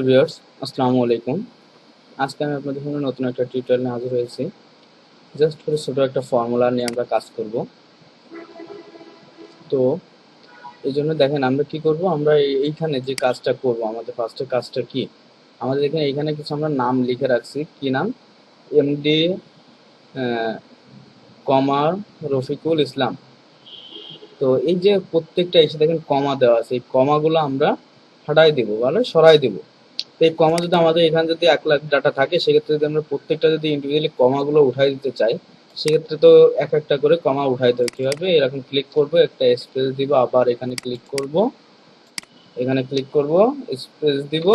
Viewers, আসসালামু আলাইকুম। আজকে আমি আপনাদের সামনে নতুন একটা টিউটোরিয়াল নিয়ে হাজির হয়েছি। জাস্ট করে ছোট একটা ফর্মুলা নিয়ে আমরা কাজ করব। তো এই জন্য দেখেন আমরা কি করব, আমরা এইখানে যে কাজটা করব, আমাদের ফার্স্টের কাজটা কি, আমাদের এইখানে কিছু আমরা নাম লিখে রাখছি। কি নাম? এমডি কমার রফিকুল ইসলাম। তো এই যে প্রত্যেকটা এসে দেখেন কমা দেওয়া আছে, এই কমাগুলো আমরা হটাই দিব, মানে সরাই দিব। তো এই কমা যদি আমাদের এখানে যদি 1,00,000 ডাটা থাকে, সেক্ষেত্রে যদি আমরা প্রত্যেকটা যদি ইন্ডিভিজুয়ালি কমাগুলো উঠাই দিতে চাই, সেক্ষেত্রে তো এক একটা করে কমা উঠাই দেবে। কিভাবে? এরকম ক্লিক করব, একটা স্পেস দিব, আবার এখানে ক্লিক করব, এখানে ক্লিক করব, স্পেস দিব।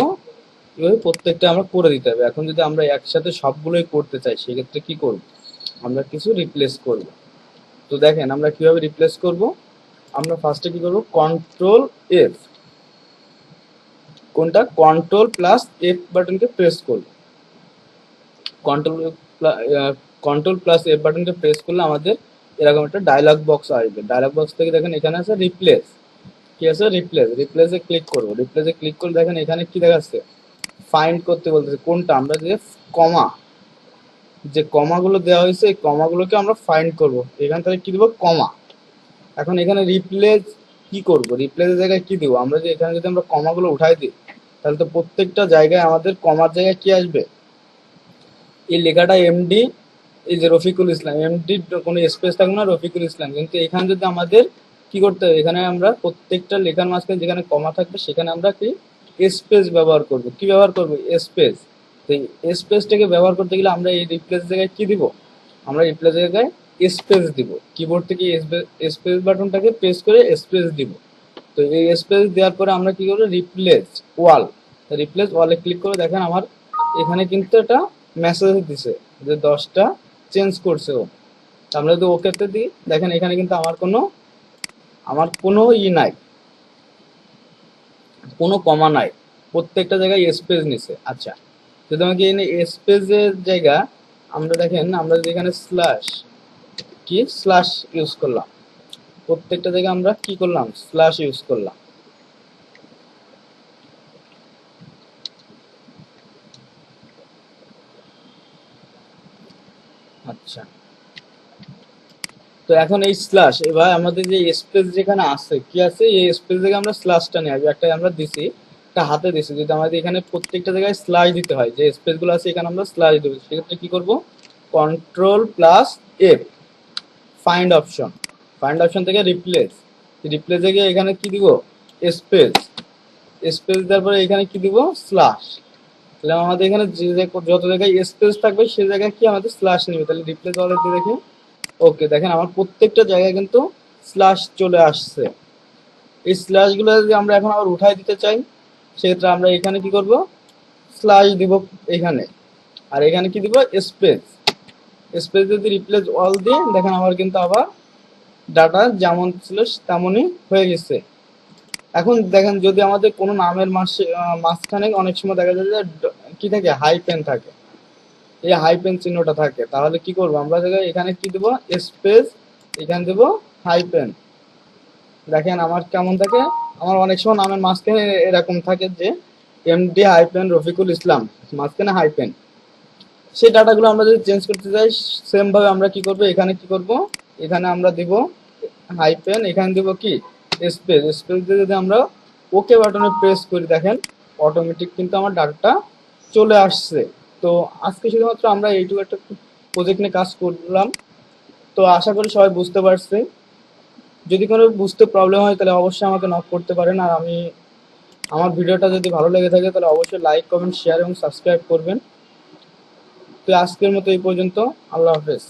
এভাবে প্রত্যেকটা আমরা করে দিতে হবে। এখন যদি আমরা একসাথে সবগুলোই করতে চাই, সেক্ষেত্রে কি করব? আমরা কিছু রিপ্লেস করব। তো দেখেন আমরা কিভাবে রিপ্লেস করব। আমরা ফার্স্টে কি করব, কন্ট্রোল এফ, কোনটা কন্ট্রোল প্লাস এফ বাটনকে প্রেস করব। কন্ট্রোল কন্ট্রোল প্লাস এফ বাটনকে প্রেস করলে আমাদের এরকম একটা ডায়লগ বক্স আসবে। ডায়লগ বক্স থেকে দেখেন এখানে আছে রিপ্লেস। কি আছে? রিপ্লেস। রিপ্লেসে ক্লিক করব। রিপ্লেসে ক্লিক করলে দেখেন এখানে কি দেখাচ্ছে, ফাইন্ড করতে বলতেছে কোনটা আমরা যে কমা, যে কমাগুলো দেওয়া হয়েছে এই কমাগুলোকে আমরা ফাইন্ড করব। এখান থেকে কি দেবো? কমা। এখন এখানে রিপ্লেস কি করব, রিপ্লেসের জায়গায় কি দিব? আমরা যে এখানে যদি আমরা কমাগুলো উঠাই দিই, তাহলে তো প্রত্যেকটা জায়গায় আমাদের কমার জায়গায় কি আসবে? এই লেখাটা এমডি, এই যে রফিকুল ইসলাম, এমডি কোনো স্পেস থাকবে না, রফিকুল ইসলাম। কিন্তু এখানে যদি আমাদের কি করতে হবে, এখানে আমরা প্রত্যেকটা লেখার মাঝখানে যেখানে কমা থাকবে সেখানে আমরা কি স্পেস ব্যবহার করব। কি ব্যবহার করব? স্পেস। তো এই স্পেসটাকে ব্যবহার করতে গেলে আমরা এই রিপ্লেস জায়গায় কি দিব? আমরা রিপ্লেস জায়গায় স্পেস দিব। কিবোর্ড থেকে স্পেস বাটনটাকে প্রেস করে স্পেস দিব। তো এই স্পেস দেওয়ার পরে আমরা কি করবো, রিপ্লেস ওয়াল, রিপ্লেস ওয়ালে ক্লিক করে দেখেন আমার এখানে কিন্তু এটা মেসেজ দিছে যে 10টা চেঞ্জ করছে ও। তো আমরা যদি ওকেতে দিই, দেখেন এখানে কিন্তু আমার কোনো নাই, কোনো কমা নাই, প্রত্যেকটা জায়গায় স্পেস নিছে। আচ্ছা, যদি আমাকে এখানে স্পেসের জায়গা, আমরা দেখেন আমরা যদি এখানে স্ল্যাশ ইউজ করলাম, প্রত্যেকটা জায়গায় আমরা কি করলাম? স্ল্যাশ ইউজ করলাম। আচ্ছা, তো এখন এই স্ল্যাশ, এবার আমাদের যে স্পেস যেখানে আছে, কি আছে এই স্পেস থেকে আমরা স্ল্যাশটা নিয়ে আসবো। একটা আমরা দিছি, একটা হাতে দিছি, যদি আমাদের এখানে প্রত্যেকটা জায়গায় স্ল্যাশ দিতে হয়, যে স্পেস গুলো আছে এখানে আমরা স্ল্যাশ দেবো, সেক্ষেত্রে কি করব, control plus F, find option, find option থেকে রিপ্লেস, রিপ্লেসে গিয়ে এখানে কি দিব? স্পেস, স্পেস দেওয়ার পরে এখানে কি দিব? স্ল্যাশ। তাহলে আমাদের এখানে যত জায়গায় স্পেস থাকবে সে জায়গায় কি আমাদের স্ল্যাশ নেবে। তাহলে রিপ্লেস ওয়ালে দিয়ে দেখি, ওকে, দেখেন আমার প্রত্যেকটা জায়গায় কিন্তু স্ল্যাশ চলে আসছে। এই স্ল্যাশ গুলো যদি আমরা এখন আবার উঠাই দিতে চাই, সেক্ষেত্রে আমরা এখানে কি করব, স্ল্যাশ দিব এখানে, আর এখানে কি দিব? স্পেস। স্পেস যদি রিপ্লেস অল দিয়ে দেখেন আমার কিন্তু আবার ডাটা যেমন ছিল তেমনই হয়ে গেছে। এখন দেখেন যদি আমাদের কোনো নামের মাঝখানে অনেক সময় দেখা যায় যে কি থাকে, হাইপেন থাকে, এই হাইপেন চিহ্নটা থাকে, তাহলে কি করবো আমরা? এখানে কি দেবো? স্পেস, এখানে দেবো হাইপেন। দেখেন আমার কেমন থাকে, আমার অনেক সময় নামের মাঝখানে এরকম থাকে যে এমডি হাইপেন রফিকুল ইসলাম, মাঝখানে হাইপেন। সেই ডাটাগুলো আমরা যদি চেঞ্জ করতে চাই, সেম ভাবে আমরা কি করব, এখানে কি করব, এখানে আমরা দিব হাইপেন, এখানে দিব কি স্পেস। স্পেস দিয়ে যদি আমরা ওকে বাটনে প্রেস করি, দেখেন অটোমেটিক কিন্তু আমার ডাটাটা চলে আসছে। তো আজকে শুধুমাত্র আমরা এইটুকু একটা প্রজেক্ট নিয়ে কাজ করলাম। তো আশা করি সবাই বুঝতে পারছে। যদি কোনো বুঝতে প্রবলেম হয় তাহলে অবশ্যই আমাকে নক করতে পারেন। আর আমার ভিডিওটা যদি ভালো লেগে থাকে তাহলে অবশ্যই লাইক, কমেন্ট, শেয়ার এবং সাবস্ক্রাইব করবেন। তো আজকের মতো এই পর্যন্ত। আল্লাহ হাফেজ।